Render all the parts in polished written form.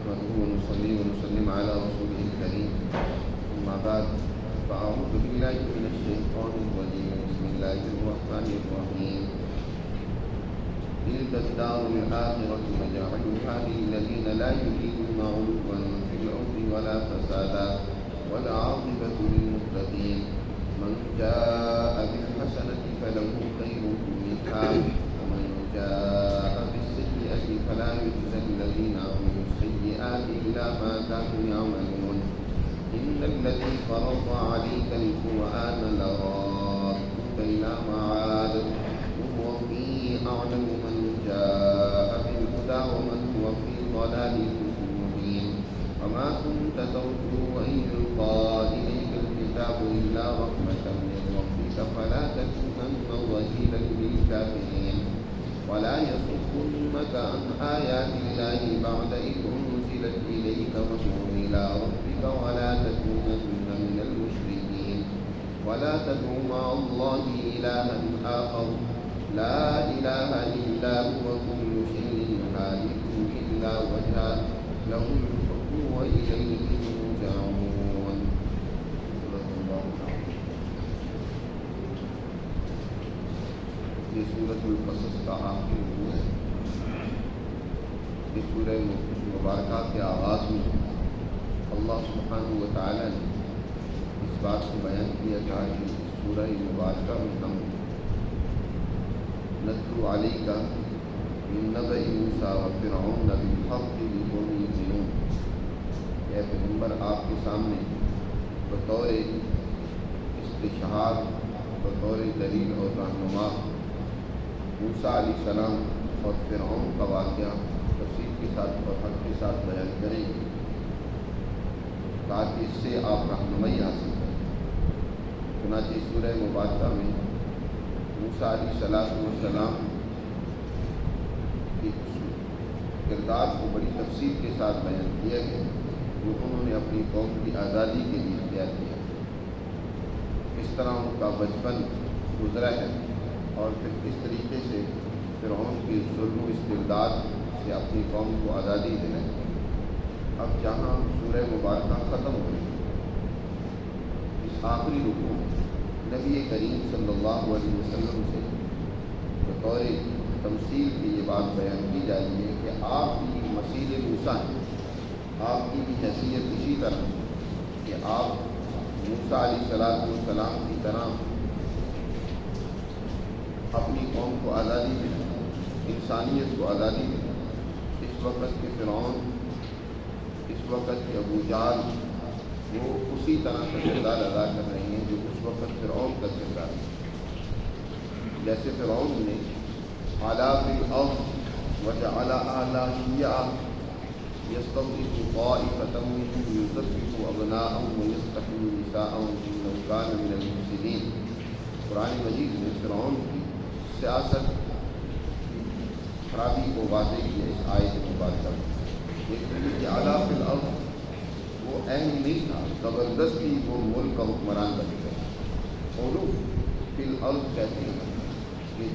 نحمده ونصلي ونسلم على رسوله الكريم أما بعد فأعوذ بالله من الشيطان الرجيم بسم الله الرحمن الرحيم تلك الدار الآخرة نجعلها للذين لا يريدون علوا في الأرض ولا فسادا والعاقبة للمتقين من جاء بالحسنة فله خير منها ومن جاء بالسيئة فلا يجزى الذين عملوا السيئات إلا ما كانوا يعملون إن الذي فرض عليك القرآن لرادك إلى معاد وهو فيه أعلم من جاء بالهدى ومن هو في ضلال مبين وما كنت ترجو أن يلقى إليك الكتاب إلا رحمة من ربك فلا تكونن ظهيرا للكافرين ولا يصدنك عن آيات الله بعد إذ أنزلت إليك وادع إلى ربك ولا تكونن من المشركين ولا تدع مع الله إلها آخر لا إله إلا هو كل شيء هالك إلا وجهه له الحكم وإليه ترجعون. یہ سورۃ القصص کا آخری رکوع ہے. اس سورہ مبارکہ کے آغاز میں اللہ سبحانہ و تعالی نے اس بات کو بیان کیا تھا کہ اس سورہ مبارکہ میں ہم نتلو علیک من نبأ موسیٰ وفرعون بالحق لقوم یؤمنون. اے پیغمبر آپ کے سامنے بطور استشہاد بطور دلیل اور رہنما موسیٰ علیہ السلام اور فرعون کا واقعہ تفصیل کے ساتھ اور حق کے ساتھ بیان کریں گے تاکہ اس سے آپ رہنمائی حاصل کریں. چنانچہ سورہ مبارکہ میں موسیٰ علیہ السلام کے کردار کو بڑی تفصیل کے ساتھ بیان کیا گیا جو انہوں نے اپنی قوم کی آزادی کے لیے اختیار کیا. اس طرح ان کا بچپن گزرا ہے اور پھر کس طریقے سے فرعون کی ظلم و استبداد سے اپنی قوم کو آزادی دلائی. اب جہاں سورہ مبارکہ ختم ہو رہی ہے اس آخری رکوع نبی کریم صلی اللہ علیہ وسلم سے بطور تمثیل کی یہ بات بیان کی جا رہی ہے کہ آپ کی مسیل موسیٰ ہے. آپ کی بھی حیثیت اسی طرح کہ آپ موسیٰ علیہ السلام کی طرح اپنی قوم کو آزادی دیں، انسانیت کو آزادی دیں. اس وقت کے فرعون، اس وقت کے ابو جہل وہ اسی طرح کا کردار ادا کر رہے ہیں جو اس وقت فرعون کا کردار ہے. جیسے فرعون نے اعلیٰ فی الارض وجعل اعلیٰ شیعا یستضعف طائفة منهم یذبح ابناءهم ویستحیی نساءهم انه کان من المفسدین. قرآن مجید میں فرعون کی سیاست خرابی کو واضح کیا اس آیت مبارکہ میں. لیکن اعلیٰ فی الارض وہ اہم نہیں تھا، زبردستی وہ ملک کا حکمران بن گئے. علو فی الارض کہتے ہیں کہ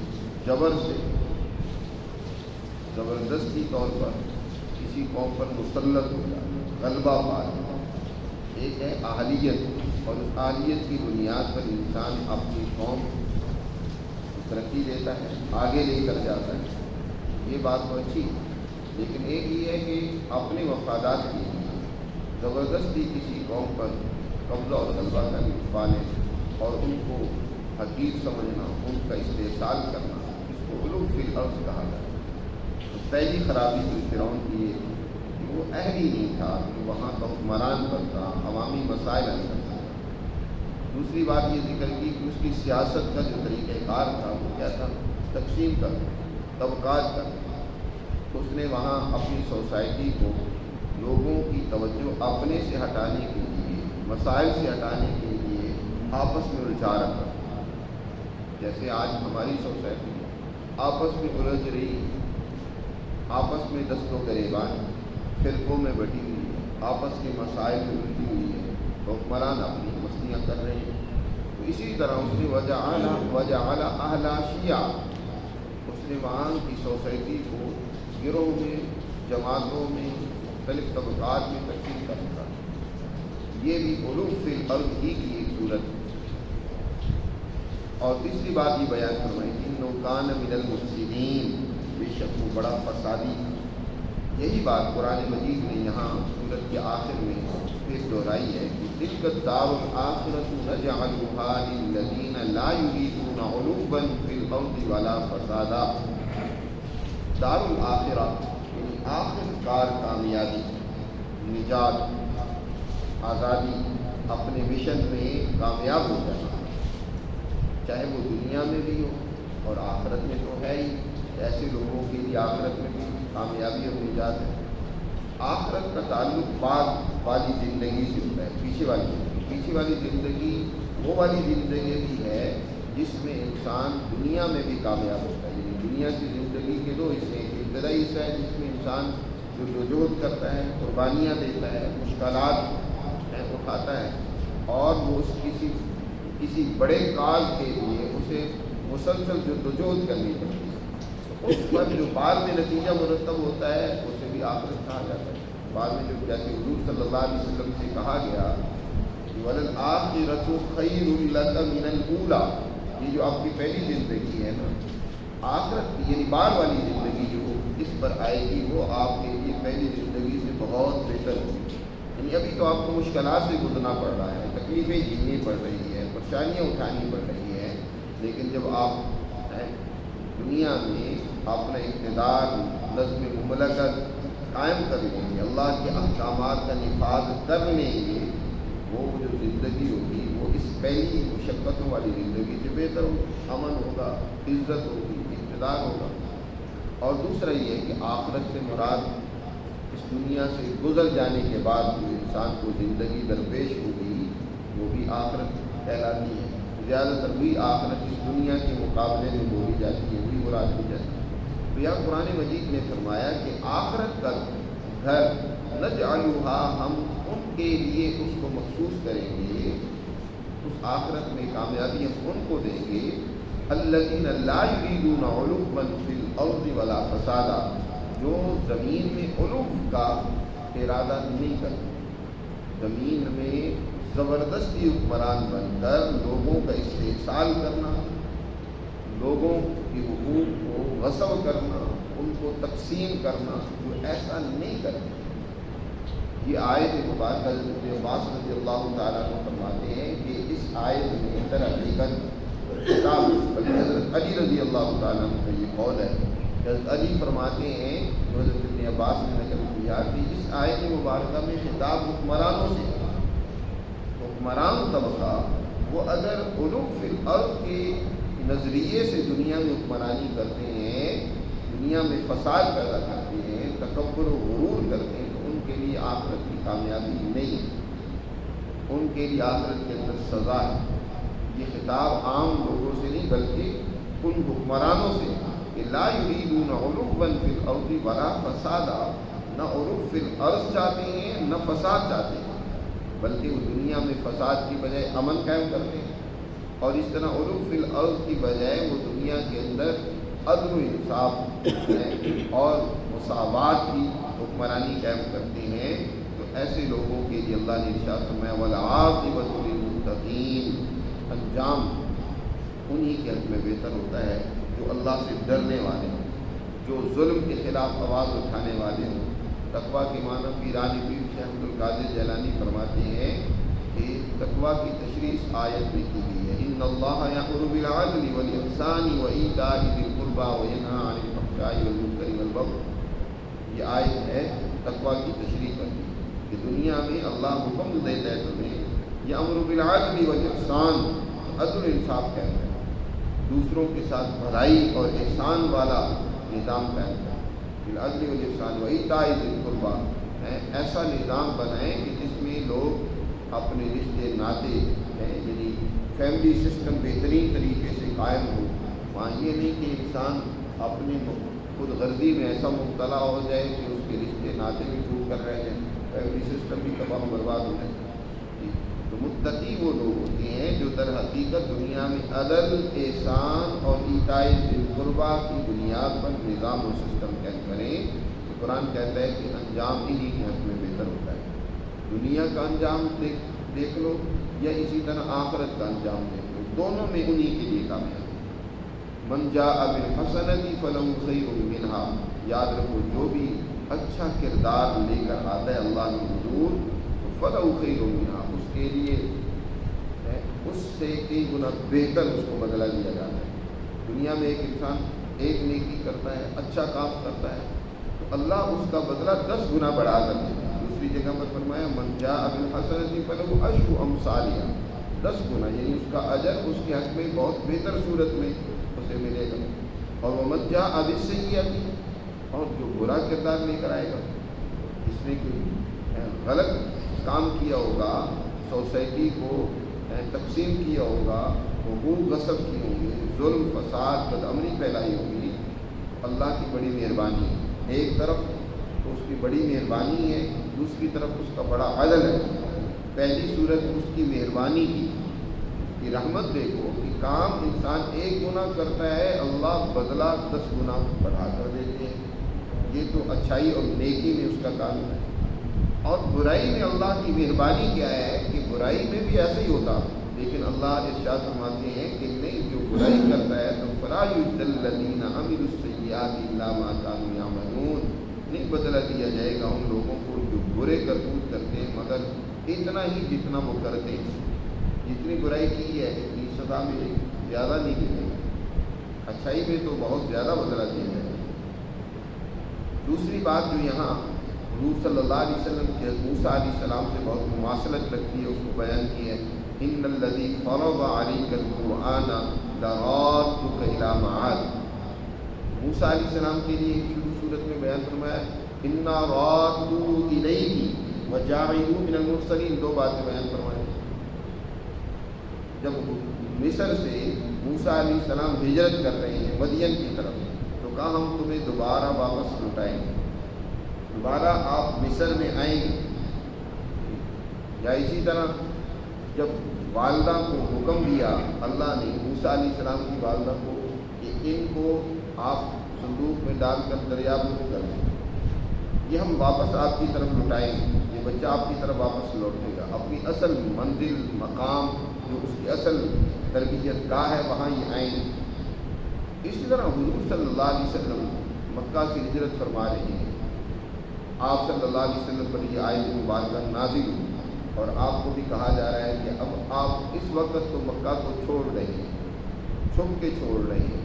جبر سے زبردستی طور پر کسی قوم پر مسلط ہو جانا، غلبہ پا جانا. ایک ہے اہلیت، اور اس اہلیت کی بنیاد پر انسان اپنی قوم ترقی دیتا ہے، آگے لے کر جاتا ہے. یہ بات تو اچھی ہے، لیکن ایک یہ ہے کہ اپنے مفادات کے لیے زبردستی کسی قوم پر قبضہ اور غلبہ کر پانے اور ان کو حقیر سمجھنا، ان کا استحصال کرنا، اس کو علو فی الارض کہا جاتا ہے. تو پہلی خرابی جو فرعون کی ہے کہ وہ اہل ہی نہیں تھا کہ وہاں کا حکمران بنتا، عوامی مسائل حل کرتا. دوسری بات یہ ذکر کی کہ اس کی سیاست کا جو طریقہ کار تھا وہ کیا تھا؟ تقسیم کرنا، طبقات کرنا. اس نے وہاں اپنی سوسائٹی کو لوگوں کی توجہ اپنے سے ہٹانے کے لیے، مسائل سے ہٹانے کے لیے آپس میں الجھا رکھا. جیسے آج ہماری سوسائٹی آپس میں الجھ رہی، آپس میں دست و گریبان فرقوں میں بٹی ہوئی ہے، آپس کے مسائل میں الجھی ہوئی ہے، حکمران اپنی مسئلیاں کر رہے ہیں. تو اسی طرح اس نے وجعل اہل شیعہ، اس نے وہاں کی سوسائٹی کو گروہ میں، جماعتوں میں، مختلف طبقات میں تقسیم کر رکھا. یہ بھی علو فی الارض ہی کی ایک صورت ہے. اور تیسری بات یہ بیان فرمائی انہ کان من المفسدین، بے شک وہ بڑا فسادی. یہی بات قرآن مجید نے یہاں سورت کے آخر میں پھر دہرائی ہے کہ تلک الدار الآخرۃ نجعلها للذین لا یریدون علوا فی الارض ولا فسادا. دار الآخرہ یعنی آخر کار کامیابی، نجات، آزادی، اپنے مشن میں کامیاب ہو جانا، چاہے وہ دنیا میں بھی ہو اور آخرت میں تو ہے ہی. ایسے لوگوں کے لیے آخرت میں بھی کامیابی اور نجات ہے. آخرت کا تعلق بعد والی زندگی سے ہوتا ہے، پیچھے والی زندگی وہ والی زندگی ہے جس میں انسان دنیا میں بھی کامیاب ہوتا ہے. یعنی دنیا کی زندگی کے دو حصے ہیں. ابتدائی حصہ ہے جس میں انسان جدوجہد کرتا ہے، قربانیاں دیتا ہے، مشکلات اٹھاتا ہے، اور وہ کسی بڑے کاز کے لیے اسے مسلسل جدوجہد کرنی پڑتی ہے. اس پر جو بعد میں نتیجہ مرتب ہوتا ہے اسے بھی آخرت کہا جاتا ہے. بعد میں جو جیسے حضور صلی اللہ علیہ وسلم سے کہا گیا وَلَلْآخِرَةُ خَيْرٌ لَكَ مِنَ الْأُولَىٰ، یہ جو آپ کی پہلی زندگی ہے نا، آخرت کی یعنی بعد والی زندگی جو اس پر آئے گی وہ آپ کے لیے پہلی زندگی سے بہت بہتر ہوگی. یعنی ابھی تو آپ کو مشکلات سے گزرنا پڑ رہا ہے، تکلیفیں جھیلنی پڑ رہی ہے، پریشانیاں اٹھانی پڑ رہی ہیں، لیکن جب آپ دنیا میں اپنا اقتدار، نظم مملکت قائم کر لیں گے، اللہ کے احکامات کا نفاذ کر لیں گے، وہ جو زندگی ہوگی وہ اس پہلی مشقتوں والی زندگی سے بہتر ہوگی. امن ہوگا، عزت ہوگی، اقتدار ہوگا. اور دوسرا یہ ہے کہ آخرت سے مراد اس دنیا سے گزر جانے کے بعد جو انسان کو زندگی درپیش ہوگی وہ بھی آخرت کہلاتی ہے. زیادہ تر وہی آخرت اس دنیا کے مقابلے میں بولی جاتی ہے، وہی مراد دی جاتی ہے. تو یہاں قرآن مجید نے فرمایا کہ آخرت کا گھر نجعلھا، ہم ان کے لیے اس کو مخصوص کریں گے، اس آخرت میں کامیابی ہم ان کو دیں گے الذین لا یریدون علوا فی الارض ولا فسادا، جو زمین میں علو کا ارادہ نہیں کرتے، زمین میں زبردستی حکمران بن کر لوگوں کا استحصال کرنا، لوگوں کے حقوق کو غصب کرنا، ان کو تقسیم کرنا، جو ایسا نہیں کرتے. یہ آیت مبارکہ حضرت عباس رضی اللہ تعالیٰ کو فرماتے ہیں کہ اس آیت میں در حقیقت خطاب، بلکہ حضرت علی رضی اللہ تعالیٰ کا یہ قول ہے. حضرت علی فرماتے ہیں جو حضرت ابن عباس نے نقل کیا کہ اس آیت مبارکہ میں خطاب حکمرانوں سے، حکمران طبقہ وہ اگر علو فی الارض کے نظریے سے دنیا میں حکمرانی کرتے ہیں، دنیا میں فساد پیدا کرتے ہیں، تکبر و غرور کرتے ہیں، تو ان کے لیے آخرت کی کامیابی نہیں ہے، ان کے لیے آخرت کے اندر سزا ہے. یہ خطاب عام لوگوں سے نہیں بلکہ ان حکمرانوں سے کہ لا یریدون علوا فی الارض ولا فسادا، نہ علو فی الارض چاہتے ہیں نہ فساد چاہتے ہیں، بلکہ وہ دنیا میں فساد کی بجائے امن قائم کرتے ہیں، اور اس طرح علو فی الارض کی بجائے وہ دنیا کے اندر عدل و انصاف اور مساوات کی حکمرانی قائم کرتے ہیں. تو ایسے لوگوں کے لیے اللہ نے ارشاد فرمایا والعاقبۃ للمتقین، انجام انہی کے حق میں بہتر ہوتا ہے جو اللہ سے ڈرنے والے ہوں، جو ظلم کے خلاف آواز اٹھانے والے ہوں. تقویٰ کے معنی پیرانی پیر شیخ عبد القادر جیلانی فرماتے ہیں کہ تقویٰ کی تشریح اس آیت میں کی گئی ہے ان اللہ یأمر بالعدل والإحسان وإیتاء ذی القربى وینہی عن الفحشاء والمنکر والبغی. یہ آیت ہے تقویٰ کی تشریح پر کہ دنیا میں اللہ حکم دیتا ہے تمہیں یأمر بالعدل والإحسان، عدل و انصاف قائم ہے، دوسروں کے ساتھ بھلائی اور احسان والا نظام قائم ہے، بالعدل والاحسان وایتاء ذی القربى، ایسا نظام بنائیں کہ جس میں لوگ اپنے رشتے ناطے یعنی فیملی سسٹم بہترین طریقے سے قائم ہو. وہاں یہ نہیں کہ انسان اپنی خود غرضی میں ایسا مبتلا ہو جائے کہ اس کے رشتے ناطے بھی ٹوٹ کر رہ جائیں، فیملی سسٹم بھی تباہ و برباد ہو جائے. تو متقی وہ لوگ ہوتے ہیں جو در حقیقت دنیا میں عدل، احسان اور ایتاء ذی القربیٰ کی بنیاد پر نظام و سسٹم قائم کریں. تو قرآن کہتا ہے کہ انجام انہی کے حق میں بہتر ہوتا ہے. دنیا کا انجام دیکھ لو یا اسی طرح آخرت کا انجام دیکھ لو، دونوں میں انہی کے لیے کامیاب. من جاء بالحسنۃ فلہ خیر منہا، یاد رکھو جو بھی اچھا کردار لے کر آتا ہے اللہ کے حضور، فلہ خیر منہا، اس کے لیے اس سے کئی گنا بہتر اس کو بدلہ دیا جاتا ہے. دنیا میں ایک انسان ایک نیکی کرتا ہے، اچھا کام کرتا ہے تو اللہ اس کا بدلہ 10 گنا بڑھا کر دیتا ہے. دوسری جگہ پر فرمایا من جاء بالحسنۃ فلہ عشر امثالھا، 10 گنا، یعنی اس کا اجر اس کے حق میں بہت بہتر صورت میں اسے ملے گا. اور ومن جاء بالسیئۃ، اور جو برا کردار لے کر آئے گا، جس نے کوئی غلط کام کیا ہوگا، سوسائٹی کو تقسیم کیا ہوگا، حقوق غصب کی ہوں گی، ظلم فساد بدعملی پھیلائی ہوگی، اللہ کی بڑی مہربانی ہے. ایک طرف تو اس کی بڑی مہربانی ہے، دوسری طرف اس کا بڑا عدل ہے. پہلی صورت اس کی مہربانی کی رحمت دیکھو کہ کام انسان ایک گنا کرتا ہے، اللہ بدلہ 10 گنا بڑھا کر دیتے ہیں. یہ تو اچھائی اور نیکی میں اس کا کام ہے. اور برائی میں اللہ کی مہربانی کیا ہے کہ برائی میں بھی ایسا ہی ہوتا، لیکن اللہ ارشاد فرماتے ہیں کہ نہیں، جو برائی کرتا ہے تو فلا یجزی الذین عملوا السیئات الا ما کانوا یعملون، نہیں بدلہ دیا جائے گا ان لوگوں کو جو برے کرتوت کرتے ہیں مگر اتنا ہی جتنا وہ کرتے ہیں. جتنی برائی کی ہے اتنی سزا ملے گی، زیادہ نہیں ملے گی. اچھائی میں تو بہت زیادہ بدلہ دیا جائے گا. دوسری بات جو یہاں حضور صلی اللہ علیہ وسلم کے موسیٰ علیہ السلام سے بہت مماثلت لگتی ہے، اس کو بیان کی ہے. ان الذی فرض علیک القرآن لرادک الی معاد. موسیٰ علیہ السلام کے لیے شروع صورت میں بیان فرمایا انا رادوا الیک وجاعلوہ من المرسلین. 2 باتیں بیان فرمائی. جب مصر سے موسیٰ علیہ السلام ہجرت کر رہے ہیں مدین کی طرف، تو کہا ہم تمہیں دوبارہ واپس لوٹائیں گے، دوبارہ آپ مصر میں آئیں گے. یا اسی طرح جب والدہ کو حکم دیا اللہ نے موسیٰ علیہ السلام کی والدہ کو کہ ان کو آپ صندوق میں ڈال کر دریا میں کر دیں، یہ ہم واپس آپ کی طرف لوٹائیں گے، یہ بچہ آپ کی طرف واپس لوٹے گا، اپنی اصل منزل مقام جو اس کی اصل تربیت گاہ ہے وہاں یہ آئیں گے. اسی طرح حضور صلی اللہ علیہ وسلم مکہ سے ہجرت فرما رہے ہیں. آپ صلی اللہ علیہ وسلم پر یہ آیت مبارکہ نازل ہوئی اور آپ کو بھی کہا جا رہا ہے کہ اب آپ اس وقت تو مکہ کو چھوڑ رہے ہیں، چھپ کے چھوڑ رہے ہیں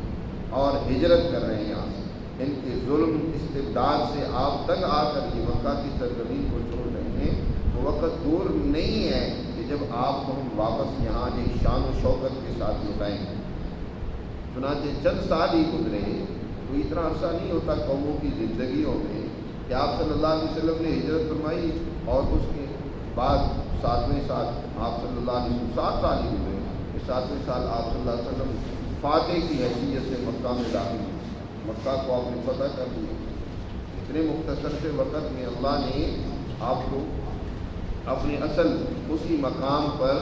اور ہجرت کر رہے ہیں یہاں سے. ان کے ظلم استبداد سے آپ تک آ کر یہ مکہ کی سرزمین کو چھوڑ رہے ہیں. تو وقت دور نہیں ہے کہ جب آپ کو ہم واپس یہاں ایک شان و شوکت کے ساتھ لوٹائیں گے. چنانچہ چند سال ہی گزرے، تو اتنا عرصہ نہیں ہوتا قوموں کی زندگیوں میں کہ آپ صلی اللہ علیہ وسلم نے ہجرت فرمائی اور اس کے بعد 7ویں سال آپ صلی اللہ علیہ وسلم 7 سال ہی گزرے کہ 7ویں سال آپ صلی اللہ علیہ وسلم فاتح کی حیثیت سے مکہ میں داخل ہوئے. مکہ کو آپ نے فتح کر دیا. اتنے مختصر سے وقت میں اللہ نے آپ کو اپنے اصل اسی مقام پر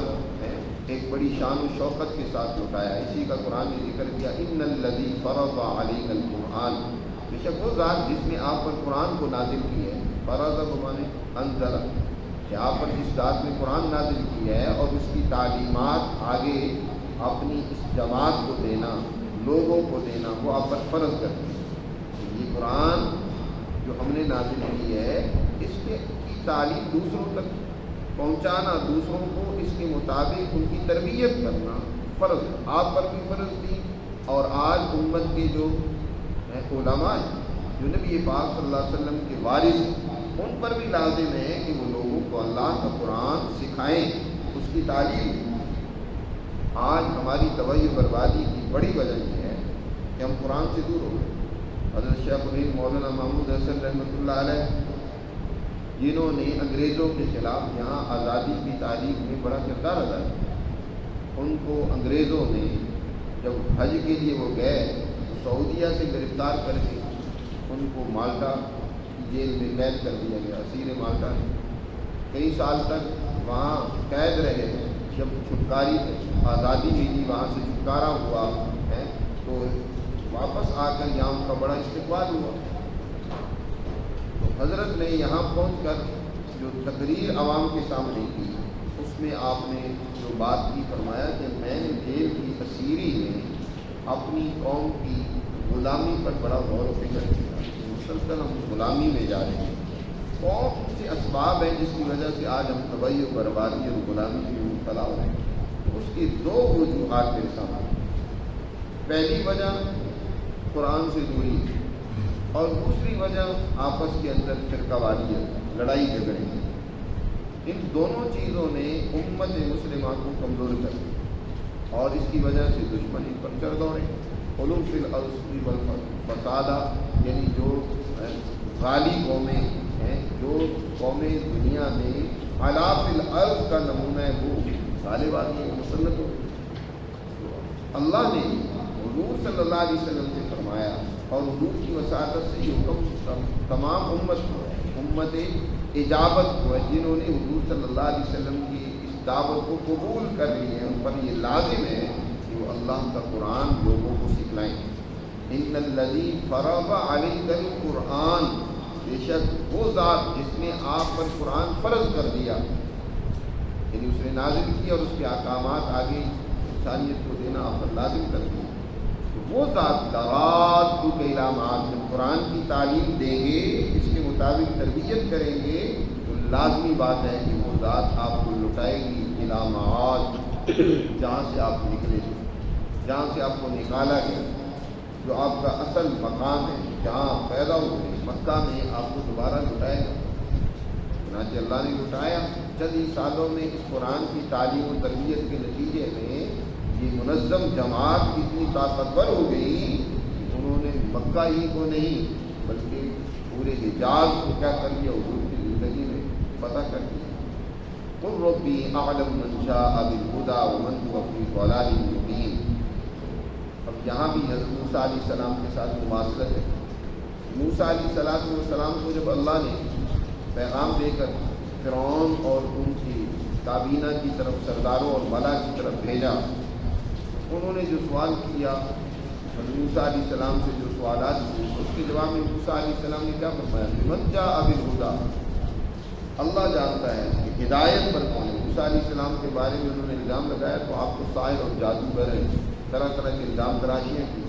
ایک بڑی شان و شوکت کے ساتھ لوٹایا. اسی کا قرآن نے ذکر کیا ان الذی فرض علیک القرآن، بے شک وہ ذات جس نے آپ پر قرآن کو نازل کی ہے. فرض بمانے انزل، کہ آپ پر جس ذات نے قرآن نازل کی ہے اور اس کی تعلیمات آگے اپنی اس جماعت کو دینا، لوگوں کو دینا، وہ آپ پر فرض کرتی ہے. یہ قرآن جو ہم نے نازل کی ہے اس کی تعلیم دوسروں تک پہنچانا، دوسروں کو اس کے مطابق ان کی تربیت کرنا فرض ہے. آپ پر بھی فرض تھی اور آج امت کے جو علماء ہیں جو نبی پاک صلی اللہ علیہ وسلم کے وارث ہیں ان پر بھی لازم ہے کہ وہ لوگوں کو اللہ کا قرآن سکھائیں، اس کی تعلیم. آج ہماری تباہی و بربادی کی بڑی وجہ یہ ہے کہ ہم قرآن سے دور ہو گئے. حضرت شیخ الہند مولانا محمود حسن رحمۃ اللہ علیہ جنہوں نے انگریزوں کے خلاف یہاں آزادی کی تاریخ میں بڑا کردار ادا کیا، ان کو انگریزوں نے جب حج کے لیے وہ گئے تو سعودیہ سے گرفتار کر کے ان کو مالٹا کی جیل میں قید کر دیا گیا. اسیر مالٹا کئی سال تک وہاں قید رہے. جب چھٹکاری آزادی ملی، وہاں سے چھٹکارا ہوا ہے تو واپس آ کر یہاں ان کا بڑا استقبال ہوا. حضرت نے یہاں پہنچ کر جو تقریر عوام کے سامنے کی، اس میں آپ نے جو بات کی فرمایا کہ میں نے جیل کی اسیری میں اپنی قوم کی غلامی پر بڑا غور و فکر کیا، مسلسل ہم غلامی میں جا رہے ہیں، کون سے اسباب ہیں جس کی وجہ سے آج ہم تباہی و بربادی اور غلامی میں مبتلا ہو رہے ہیں۔ اس کی دو وجوہات میرے سامنے۔ پہلی وجہ قرآن سے دوری اور دوسری وجہ آپس کے اندر فرقہ واریت، لڑائی جھگڑے۔ ان دونوں چیزوں نے امت مسلمہ کو کمزور کر دیا اور اس کی وجہ سے دشمن ان پر چڑھ دوڑے۔ علوم فی الارض والفسادہ، یعنی جو غالی قومیں ہیں، جو قومیں دنیا میں اعلیٰ فی الارض کا نمونہ ہے، وہ غالب آدمی مسلط ہو۔ اللہ نے حضور صلی اللہ علیہ وسلم سے فرمایا اور حضور کی وساطت سے یہ حکم تمام امت اجابت کو ہے، جنہوں نے حضور صلی اللہ علیہ وسلم کی اس دعوت کو قبول کر لی ہے، ان پر یہ لازم ہے کہ وہ اللہ کا قرآن لوگوں کو سکھلائیں۔ ان الذی فرض علیک القرآن، بے شک وہ ذات جس نے آپ پر قرآن فرض کر دیا، یعنی اس نے نازل کیا اور اس کے احکامات آگے انسانیت کو دینا آپ پر لازم کر دیا، وہ ذات رات کو اعلانات، جب قرآن کی تعلیم دیں گے، اس کے مطابق تربیت کریں گے، تو لازمی بات ہے کہ وہ ذات آپ کو لٹائے گی اعلانات، جہاں سے آپ نکلے گے، جہاں سے آپ کو نکالا گیا، جو آپ کا اصل مقام ہے، جہاں پیدا ہوئے مکہ میں، آپ کو دوبارہ لٹائے گا۔ چنانچہ اللہ نے لٹایا۔ چند ہی سالوں میں اس قرآن کی تعلیم و تربیت کے نتیجے میں یہ منظم جماعت اتنی طاقتور ہو گئی کہ انہوں نے مکہ ہی کو نہیں بلکہ پورے حجاز کو کیا کر لیا، حضور کی زندگی میں فتح کر دیا۔ قل ربی اعلم من جاء بالہدی ومن هو فی ضلال مبین۔ اب یہاں بھی حضرت موسیٰ علیہ السلام کے ساتھ مماثلت ہے۔ موسیٰ علیہ السلام کو جب اللہ نے پیغام دے کر فرعون اور ان کی کابینہ کی طرف، سرداروں اور ملا کی طرف بھیجا، انہوں نے جو سوال کیا، موسیٰ علیہ السلام سے جو سوالات کیے، اس کے جواب میں موسیٰ علیہ السلام نے کیا فرمایا؟ من جاء بالہدی، اللہ جانتا ہے کہ ہدایت پر کون ہے۔ موسیٰ علیہ السلام کے بارے میں انہوں نے الزام لگایا تو آپ کو ساحر اور جادوگر ہیں، طرح طرح کے الزام تراشیاں کی۔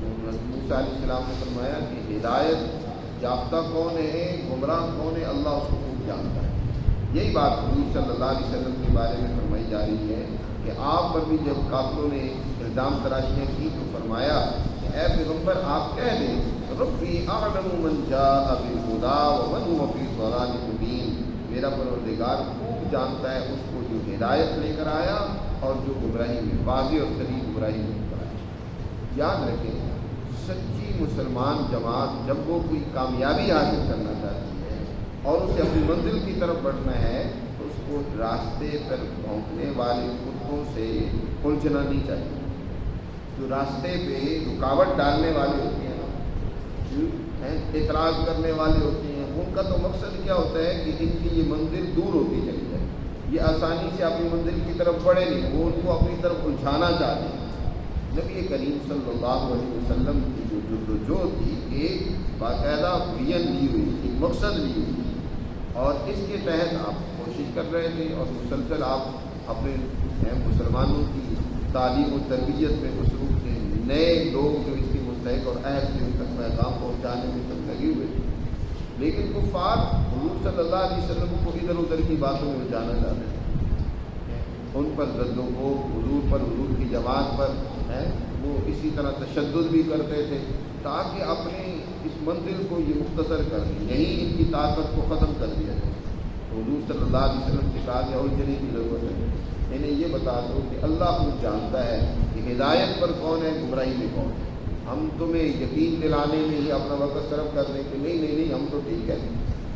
موسیٰ علیہ السلام نے فرمایا کہ ہدایت یافتہ کون ہے، گمراہ کون ہے، اللہ اس کو خوب جانتا ہے۔ یہی بات حضور صلی اللہ علیہ وسلم کے بارے میں فرمائی جا رہی ہے کہ آپ پر بھی جب کافروں نے الزام تراشیاں کی تو فرمایا کہ اے پیغمبر آپ کہہ دیں ربی اعلم من جاء بالہدی ومن هو فی ضلال مبین، میرا پروردگار خوب جانتا ہے اس کو جو ہدایت لے کر آیا اور جو گمراہی میں، واضح اور صریح گمراہی میں لے کر آیا۔ یاد رکھیں، سچی مسلمان جماعت جب وہ کوئی کامیابی حاصل کرنا چاہتی ہے اور اسے اپنی منزل کی طرف بڑھنا ہے تو اس کو راستے پر پہنچنے والے کتوں سے الجھنا نہیں چاہیے۔ جو راستے پہ رکاوٹ ڈالنے والے ہوتے ہیں، اعتراض کرنے والے ہوتے ہیں، ان کا تو مقصد کیا ہوتا ہے کہ ان کی یہ منزل دور ہوتی چلی جائے، یہ آسانی سے اپنی منزل کی طرف بڑھے نہیں، وہ ان کو اپنی طرف الجھانا چاہتے ہیں۔ نبی کریم صلی اللہ علیہ وسلم کی جو جدوجہد تھی، ایک باقاعدہ ویژن لی ہوئی، ایک مقصد لی ہوئی، اور اس کے تحت آپ کوشش کر رہے تھے اور مسلسل آپ اپنے مسلمانوں کی تعلیم و تربیت میں مصروف تھے۔ نئے لوگ جو اس کے مستحق اور اہل تھے ان تک پیغام پہنچانے میں سب لگے ہوئے تھے، لیکن کفار حضور صلی اللہ علیہ وسلم کو ادھر ادھر کی باتوں میں جانا چاہتے تھے، ان پر زد و کوب، حضور پر، حضور کی جماعت پر وہ اسی طرح تشدد بھی کرتے تھے تاکہ اپنی اس منزل کو یہ مختصر کر دیں، یہیں ان کی طاقت کو ختم کر دیا جائے۔ تو حضور صلی اللہ علیہ وسلم سے کہا کہ الجھنے کی ضرورت ہے، انہیں یہ بتا دو کہ اللہ خود جانتا ہے کہ ہدایت پر کون ہے، گمراہی میں کون ہے۔ ہم تمہیں یقین دلانے میں ہی اپنا وقت صرف کر دیں کہ نہیں نہیں نہیں ہم تو ٹھیک ہے،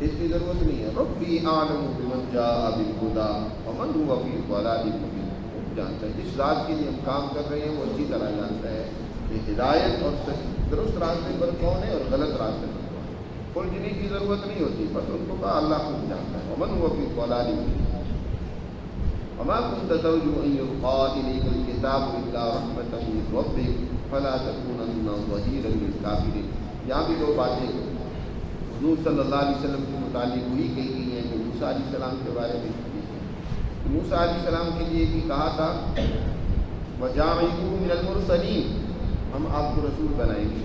اس کی ضرورت نہیں ہے۔ ربی اعلم بمن جاء بالہدی ومن هو فی ضلال مبین، جانتا ہے جس ذات کے لیے ہم کام کر رہے ہیں وہ اچھی طرح جانتا ہے کہ ہدایت اور درست راستے پر کون ہے اور غلط راستے پر کون ہے۔ الجھنے کی ضرورت نہیں ہوتی، بس ان کو کہا اللہ خود جانتا ہے۔ ومن هو فی ضلال مبین وما كنت ترجو ان يلقى اليك الكتاب الا رحمة من ربك فلا تكونن ظهيرا للكافرين۔ یہاں بھی دو باتیں، حضور صلی اللہ علیہ وسلم کے متعلق وہی کہی گئی ہیں جو موسیٰ علیہ السلام کے بارے میں کی گئی۔ موسیٰ علیہ السلام کے لیے بھی کہا تھا وَجَاعِلُهُ مِنَ الْمُرْسَلِينَ، ہم آپ کو رسول بنائیں گے۔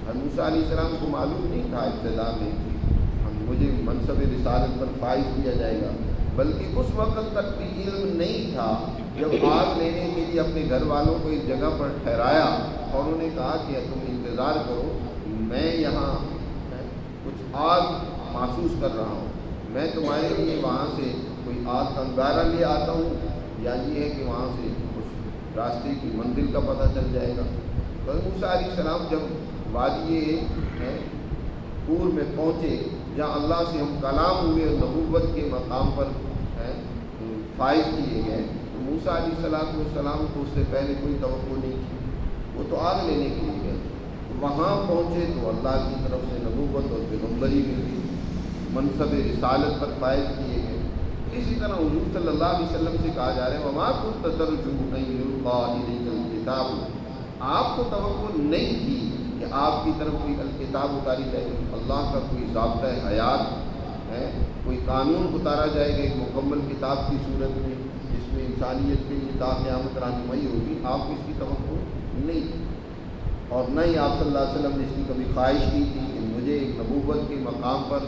اور موسیٰ علیہ السلام کو معلوم نہیں تھا ابتدا میں کہ مجھے منصب رسالت پر فائز کیا جائے گا، بلکہ اس وقت تک بھی علم نہیں تھا جب آگ لینے کے لیے اپنے گھر والوں کو ایک جگہ پر ٹھہرایا اور انہوں نے کہا کہ تم انتظار کرو، میں یہاں کچھ آگ محسوس کر رہا ہوں، میں تمہارے لیے وہاں سے کوئی آگ کا انگارہ لے آتا ہوں، یا یہ ہے کہ وہاں سے اس راستے کی منزل کا پتہ چل جائے گا۔ تو موسیٰ علیہ السلام جب وادی طور میں پہنچے جہاں اللہ سے ہم کلام ہوئے اور نبوت کے مقام پر فائز کیے گئے، تو موسیٰ علیہ السلام کو اس سے پہلے کوئی توقع نہیں تھی، وہ تو آگ لینے کے لیے گئے۔ وہاں پہنچے تو اللہ کی طرف سے نبوت اور پیغمبری مل گئی، منصب رسالت پر فائز کیے گئے۔ اسی طرح حضور صلی اللہ علیہ وسلم سے کہا جا رہا ہے وَمَا كُنْتَ تَرْجُو أَن يُلْقَىٰ إِلَيْكَ الْكِتَابُ، آپ کو توقع نہیں تھی کہ آپ کی طرف کوئی الکتاب اتاری جائے گی، اللہ کا کوئی ضابطۂ حیات ہے، کوئی قانون اتارا جائے گا ایک مکمل کتاب کی صورت میں جس میں انسانیت کے لیے تا قیامت رہنمائی ہوگی، آپ کو اس کی توقع نہیں تھی۔ اور نہ ہی آپ صلی اللہ علیہ وسلم نے اس کی کبھی خواہش کی تھی کہ مجھے ایک نبوت کے مقام پر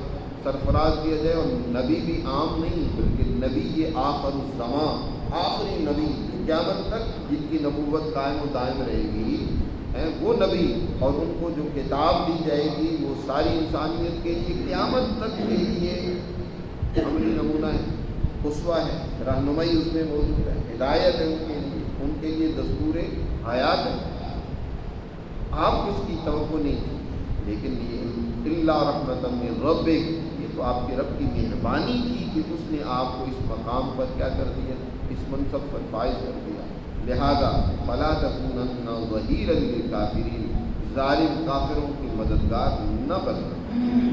سرفراز کیا جائے، اور نبی بھی عام نہیں بلکہ نبی یہ آخر الزمان، آخری نبی قیامت تک جن کی نبوت قائم و دائم رہے گی وہ نبی، اور ان کو جو کتاب دی جائے گی وہ ساری انسانیت کے لیے قیامت تک کے لیے عملی نمونہ ہے، اسوہ ہے، رہنمائی اس میں موجود ہے، ہدایت ہے ان کے لیے دستور حیات ہے۔ آپ کو اس کی توقع نہیں تھی، لیکن یہ اللہ رحمۃ من ربک، یہ تو آپ کے رب کی مہربانی تھی کہ اس نے آپ کو اس مقام پر کیا کر دیا، اس منصب پر فائز کر دیا۔ لہذا فلا تکونن ظہیرا للکافرین، ظالم کافروں کی مددگار نہ بننا،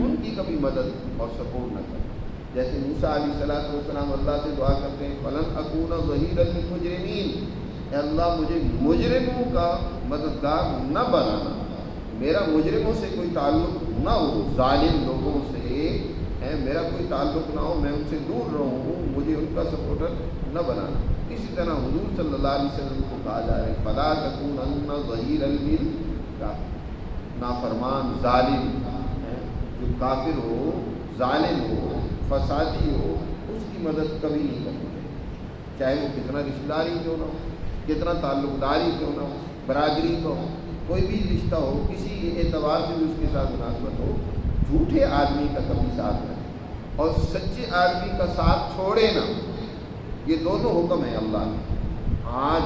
ان کی کبھی مدد اور سپورٹ نہ کرنا۔ جیسے موسیٰ علیہ السلام اللہ سے دعا کرتے ہیں فلن اکون ظہیرا للمجرمین، اے اللہ مجھے مجرموں کا مددگار نہ بنانا، میرا مجرموں سے کوئی تعلق نہ ہو، ظالم لوگوں سے میرا کوئی تعلق نہ ہو، میں ان سے دور رہوں، مجھے ان کا سپورٹر نہ بنانا۔ اسی طرح حضور صلی اللہ علیہ وسلم کو کہا جا رہا ہے فلا تکونن ظہیرا للکافرین، نافرمان ظالم جو کافر ہو، ظالم ہو، فسادی ہو، اس کی مدد کبھی نہیں کرنی چاہیے، چاہے وہ کتنا رشتہ داری کیوں نہ ہو، کتنا تعلق داری کیوں نہ ہو، برادری کا ہو، کوئی بھی رشتہ ہو، کسی اعتبار سے بھی اس کے ساتھ مناسبت ہو، جھوٹے آدمی کا کبھی ساتھ نہ دے اور سچے آدمی کا ساتھ چھوڑے نہ، یہ دونوں حکم ہیں اللہ نے۔ آج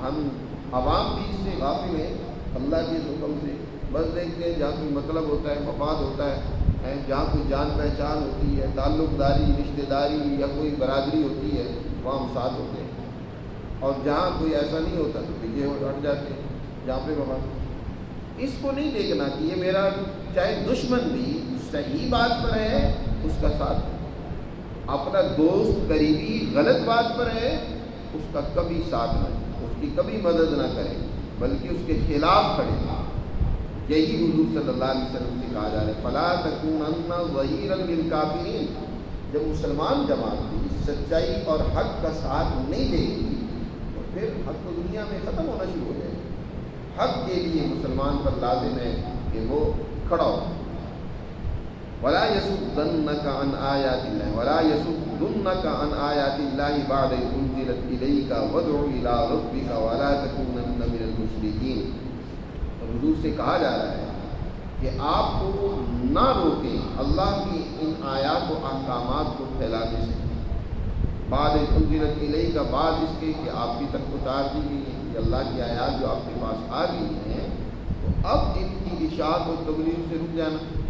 ہم عوام بھی اس سے غافل ہیں، اللہ کے اس حکم سے بس دیکھتے ہیں جہاں کوئی مطلب ہوتا ہے، مفاد ہوتا ہے، جہاں کوئی جان پہچان ہوتی ہے، تعلق داری، رشتہ داری یا کوئی برادری ہوتی ہے، وہاں ہم ساتھ ہوتے ہیں، اور جہاں کوئی ایسا نہیں ہوتا تو پیچھے ہٹ جاتے ہیں، جہاں پہ مفاد۔ اس کو نہیں دیکھنا کہ یہ میرا چاہے دشمن بھی صحیح بات پر ہے اس کا ساتھ دے، اپنا دوست قریبی غلط بات پر ہے اس کا کبھی ساتھ نہ دے، اس کی کبھی مدد نہ کرے بلکہ اس کے خلاف کھڑے۔ یہی حضور صلی اللہ علیہ وسلم سے کہا جا رہا ہے فلا تکونن ظہیرا للکافرین، جب مسلمان جماعت بھی سچائی اور حق کا ساتھ نہیں دے گی تو پھر حق تو دنیا میں ختم ہونا شروع ہو جائے گا۔ حق کے لیے مسلمان پر لازم ہے کہ وہ کھڑا ہو۔ ولا يصدنك عن آیات اللہ، ولا يصدنك عن آیات اللہ بعد إذ أنزلت إلیک وادع إلی ربک ولا تکونن من المشرکین۔ حضور سے کہا جا رہا ہے کہ آپ کو نہ روکیں اللہ کی ان آیات و احکامات کو پھیلانے سے، بعد إذ أنزلت إلیک، بعد اس کے کہ آپ کی طرف اتار دی گئی ہیں، کہ اللہ کی آیات جو آپ کے پاس آ گئی ہیں تو اب ان کی اشاعت و تبلیغ سے رک جانا۔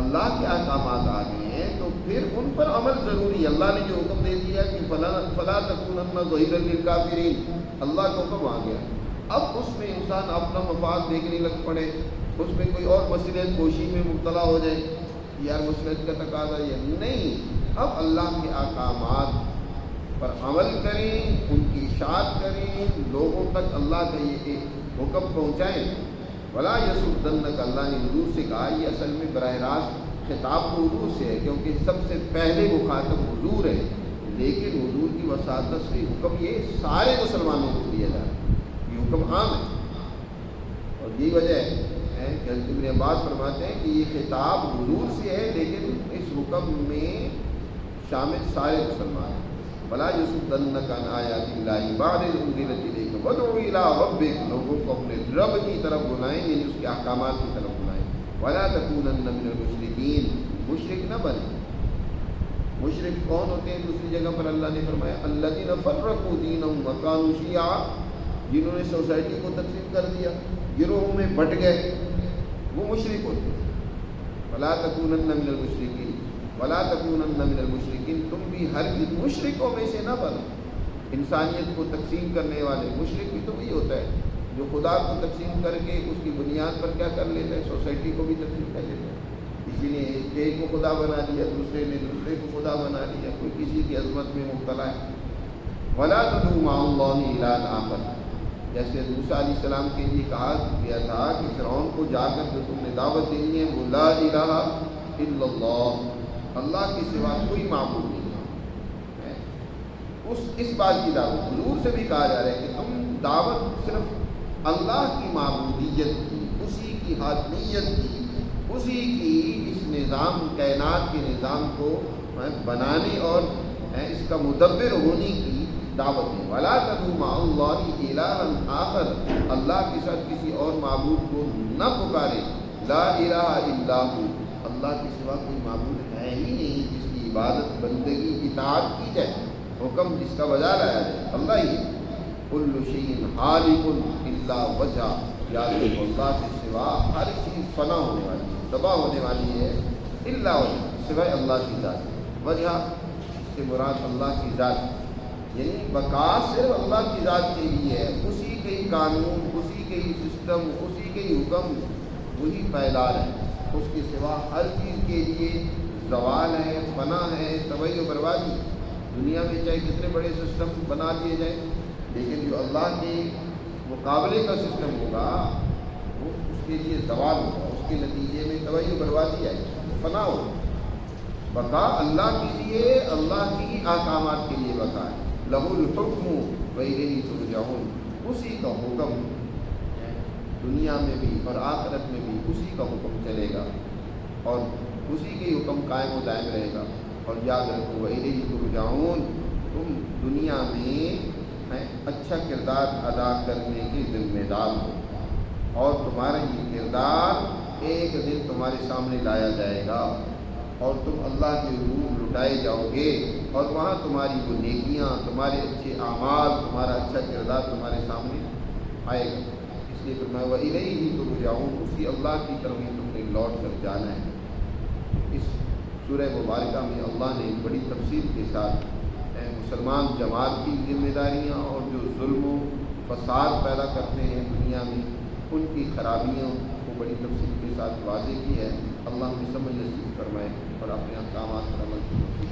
اللہ کے احکامات آ گئے ہیں تو پھر ان پر عمل ضروری ہے۔ اللہ نے جو حکم دے دیا کہ فلا تکونن ظہیرا للکافرین، اللہ کا حکم آ گیا، اب اس میں انسان اپنا مفاد دیکھنے لگ پڑے، اس میں کوئی اور مصلحت کوشی میں مبتلا ہو جائے، یار مصلحت کا تقاضا یہ نہیں، اب اللہ کے احکامات پر عمل کریں، ان کی اشاعت کریں، لوگوں تک اللہ کا یہ حکم پہنچائیں، ولا یصدنک، اللہ نے حضور سے کہا، یہ اصل میں براہ راست خطاب تو حضور سے ہے کیونکہ سب سے پہلے مخاطب حضور ہے، لیکن حضور کی وساطت سے حکم یہ سارے مسلمانوں کو دیا جا رہا ہے، یہ حکم عام ہے۔ اور یہی وجہ ہے کہ حضرت ابن عباس فرماتے ہیں کہ یہ خطاب حضور سے ہے لیکن اس حکم میں شامل سارے مسلمان ہیں۔ ولا یصدنک عن آیات اللہ بعد اذ انزلت الیک وادع الی ربک، لوگوں کو اپنے رب کی طرف بلائیں، یعنی اس کے احکامات کی طرف بلائیں۔ ولا تکونن من المشرکین، مشرک نہ بنیں۔ مشرک کون ہوتے ہیں؟ دوسری جگہ پر اللہ نے فرمایا الذین فرقوا دینہم وکانوا شیعا، جنہوں نے سوسائٹی کو تقسیم کر دیا، گروہوں میں بٹ گئے، وہ مشرک ہوتے ہیں۔ ولا تکونن من المشرکین ولا تکونن من المشرکین، تم بھی ہرگز مشرکوں میں سے نہ بنو۔ انسانیت کو تقسیم کرنے والے مشرک بھی تو وہی ہوتا ہے جو خدا کو تقسیم کر کے اس کی بنیاد پر کیا کر لیتا ہے، سوسائٹی کو بھی تقسیم کر لیتا ہے۔ کسی نے ایک کو خدا بنا لیا، دوسرے نے دوسرے کو خدا بنا لیا، کوئی کسی کی عظمت میں مبتلا ہے۔ ولا تدعوا مع اللہ الہا آخر، جیسے موسیٰ علیہ السلام کے لیے کہا گیا تھا کہ فرعون کو جا کر جو تم نے دعوت دینی ہے وہ لا الہ الا اللہ، اللہ کے سوا کوئی معبود نہیں ہے۔ اس بات کی دعوت حضور سے بھی کہا جا رہا ہے کہ تم دعوت صرف اللہ کی معبودیت کی، اسی کی حاکمیت کی، اسی کی اس نظام کائنات کے نظام کو بنانے اور اس کا مدبر ہونے کی دعوت ہے۔ ولا تدعوا مع اللہ الہا آخر، اللہ کے ساتھ کسی اور معبود کو نہ پکارے۔ لا الہ الا ہو، اللہ کے سوا کوئی معبود ہے ہی نہیں جس کی عبادت، بندگی، اطاعت کی جائے، حکم جس کا بجا لایا جائے، اللہ ہی ہے۔ کل شیء ہالک الا وجہ، یاد رکھو اللہ کے سوا ہر چیز فنا ہونے والی ہے، تباہ ہونے والی ہے، الا وجہ، سوائے اللہ کی ذات۔ وجہ سے مراد اللہ کی ذات، یعنی بقا صرف اللہ کی ذات کے لیے ہے، اسی کے ہی قانون، اسی کے ہی سسٹم، اسی کے ہی حکم، وہی پائیدار ہے۔ اس کے سوا ہر چیز کے لیے زوال ہے، فنا ہے، تباہی و بربادی۔ دنیا میں چاہے کتنے بڑے سسٹم بنا دیے جائیں، لیکن جو اللہ کے مقابلے کا سسٹم ہوگا وہ اس کے لیے زوال ہوگا، اس کے نتیجے میں تباہی و بربادی آئے گی، فنا ہوگا۔ بقا اللہ کے لیے، اللہ کی احکامات کے لیے بقا ہے۔ لہ الحکم وإلیہ ترجعون، اسی کا حکم دنیا میں بھی اور آخرت میں بھی اسی کا حکم چلے گا اور اسی کے حکم قائم و دائم رہے گا۔ اور یاد رکھو وإلیہ ترجعون، تم دنیا میں اچھا کردار ادا کرنے کے ذمہ دار ہو اور تمہارا یہ کردار ایک دن تمہارے سامنے لایا جائے گا اور تم اللہ کے حضور لٹائے جاؤ گے اور وہاں تمہاری وہ نیکیاں، تمہارے اچھے اعمال، تمہارا اچھا کردار تمہارے سامنے آئے گا۔ اس لیے فرمایا وإلیہ ترجعون، اسی اللہ کی طرف ہی تم نے لوٹ کر جانا ہے۔ اس سورہ مبارکہ میں اللہ نے بڑی تفصیل کے ساتھ مسلمان جماعت کی ذمہ داریاں اور جو ظلم و فساد پیدا کرتے ہیں دنیا میں ان کی خرابیوں کو بڑی تفصیل کے ساتھ واضح کی ہے۔ اللہ ہمیں سمجھ نصیب فرمائے اور اپنے احکامات پر عمل کی توفیق